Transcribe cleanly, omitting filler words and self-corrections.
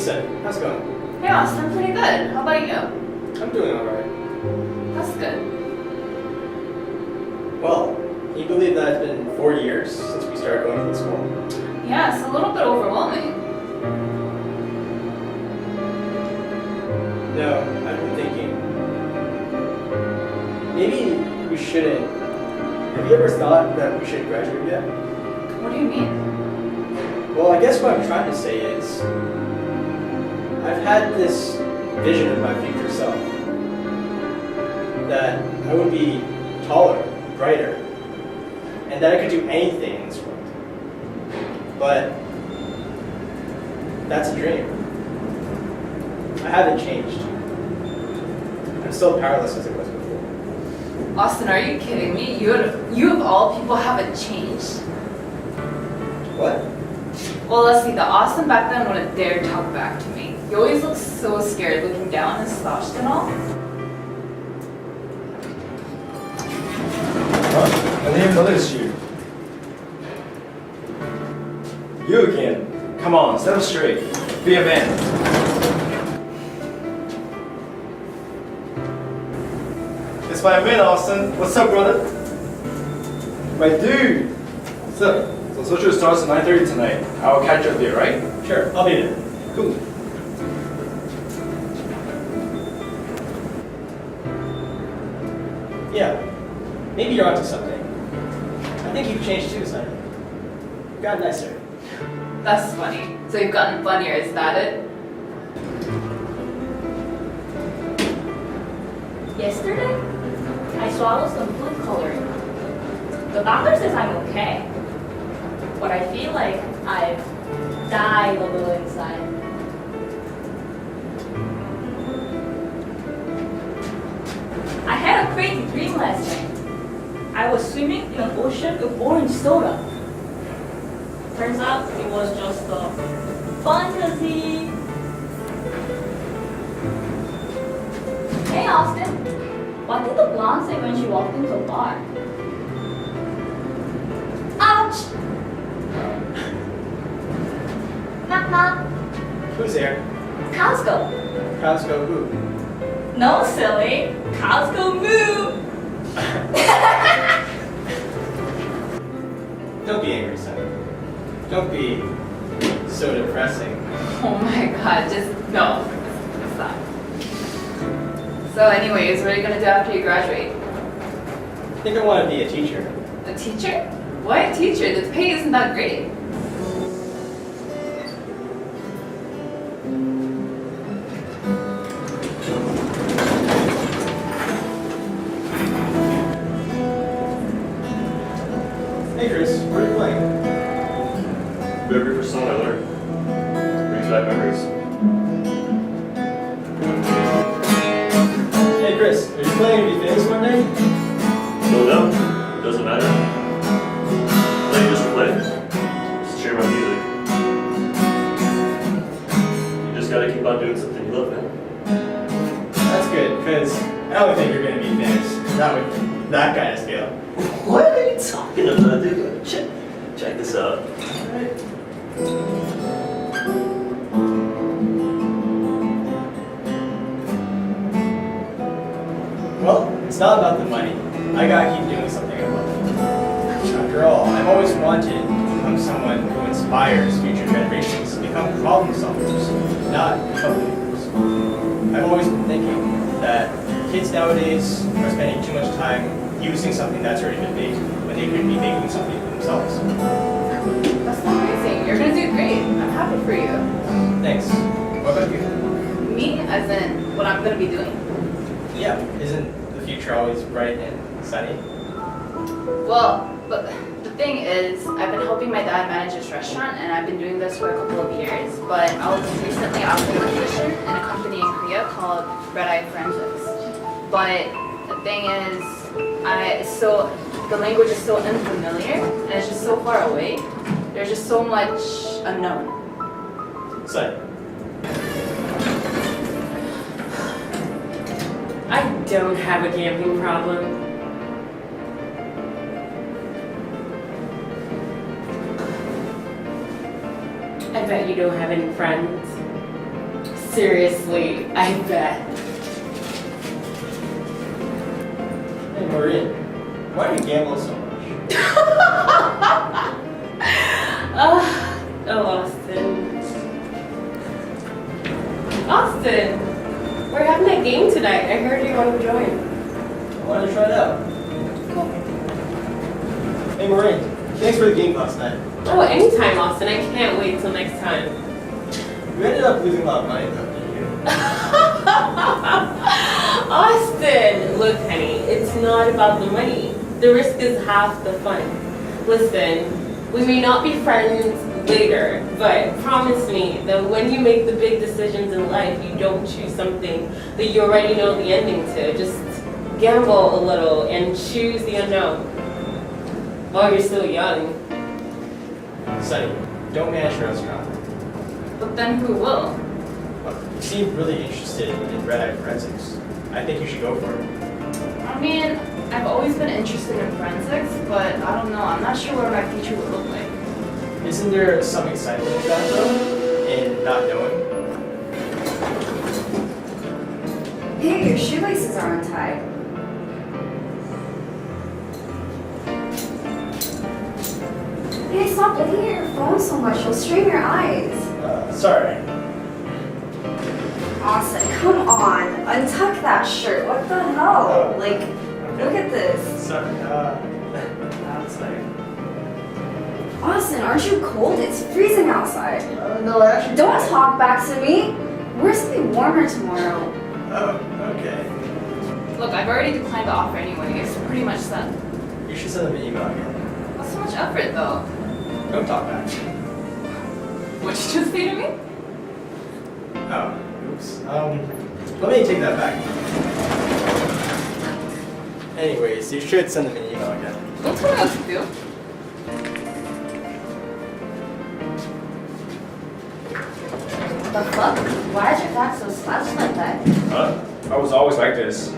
Lisa, how's it going? Hey Austin, pretty good. How about you? I'm doing alright. That's good. Well, can you believe that it's been 4 years since we started going to the school? Yeah, it's a little bit overwhelming. No, I've been thinking. Maybe we shouldn't. Have you ever thought that we should graduate yet? What do you mean? Well, I guess what I'm trying to say is, I've had this vision of my future self. That I would be taller, brighter, and that I could do anything in this world. But that's a dream. I haven't changed. I'm still powerless as I was before. Austin, are you kidding me? You of all people haven't changed. What? Well, let's see. The Austin back then wouldn't dare talk back to me. He always looks so scared, looking down and slouched and all. Huh? I didn't even notice you. You again. Come on, stand up straight. Be a man. It's my man, Austin. What's up, brother? My dude. What's up? So social starts at 9:30 tonight. I'll catch you up there, right? Sure, I'll be there. Cool. Yeah, maybe you're onto something. I think you've changed too, son. You've gotten nicer. That's funny. So you've gotten funnier, is that it? Yesterday, I swallowed some food coloring. The doctor says I'm okay, but I feel like I've died a little inside. I had a crazy dream last night. I was swimming in an ocean of orange soda. Turns out it was just a fantasy. Hey Austin, what did the blonde say when she walked into a bar? Ouch! Knock knock. Who's there? Costco. Costco who? No silly. Costco moo. Don't be angry, son. Don't be so depressing. Oh my god, just no. Stop. So anyways, what are you gonna do after you graduate? I think I want to be a teacher. A teacher? Why a teacher? The pay isn't that great. Hey Chris, what are you playing? Every person I learned brings back memories. Hey Chris, are you planning to be famous one day? No, it doesn't matter. I just play. Just share my music. You just gotta keep on doing something you love, man. That's good, because I don't think you're going to be famous. Not with that kind of scale. What are you talking about, dude? Check this out. Well, it's not about the money. I gotta keep doing something I love. After all, I've always wanted to become someone who inspires future generations to become problem solvers, not troublemakers. I've always been thinking that kids nowadays are spending too much time using something that's already been made when they could be making something for themselves. That's amazing. You're gonna do great. I'm happy for you. Thanks. What about you? Me, as in what I'm gonna be doing. Yeah, isn't the future always bright and sunny? Well, but the thing is, I've been helping my dad manage his restaurant, and I've been doing this for a couple of years. But I was recently offered a position in a company in Korea called Red Eye Forensics. But the thing is, the language is so unfamiliar, and it's just so far away. There's just so much unknown. Son, I don't have a gambling problem. I bet you don't have any friends. Seriously, I bet. Hey, Maureen, why do you gamble so much? Oh, Austin. Austin, we're having a game tonight. I heard you want to join. I wanted to try it out. Hey, Maureen, thanks for the game last night. Oh, anytime, Austin. I can't wait till next time. You ended up losing a lot of money, though, didn't you? Austin! Look, honey, it's not about the money. The risk is half the fun. Listen, we may not be friends later, but promise me that when you make the big decisions in life, you don't choose something that you already know the ending to. Just gamble a little and choose the unknown. While you're still young. Sonny, don't manage your restaurant. But then who will? Look, you seem really interested in red-eye forensics. I think you should go for it. I mean, I've always been interested in forensics, but I don't know. I'm not sure what my future would look like. Isn't there some excitement in that, though? In not knowing? Hey, your shoelaces are untied. Hey, stop looking at your phone so much. You'll strain your eyes. Sorry. Austin, come on. Untuck that shirt. What the hell? Oh. Like, look at this. Sorry, outside. Austin, aren't you cold? It's freezing outside. No, I actually... Don't talk back to me. We're supposed to be warmer tomorrow. Oh, okay. Look, I've already declined the offer anyway. It's pretty much set. You should send them an email again. What's so much effort, though? Don't talk back. What did you just say to me? Oh, oops. Let me take that back. Anyways, you should send them an email again. Don't tell me what to do. The fuck? Why is your back so slouched like that? Huh? I was always like this.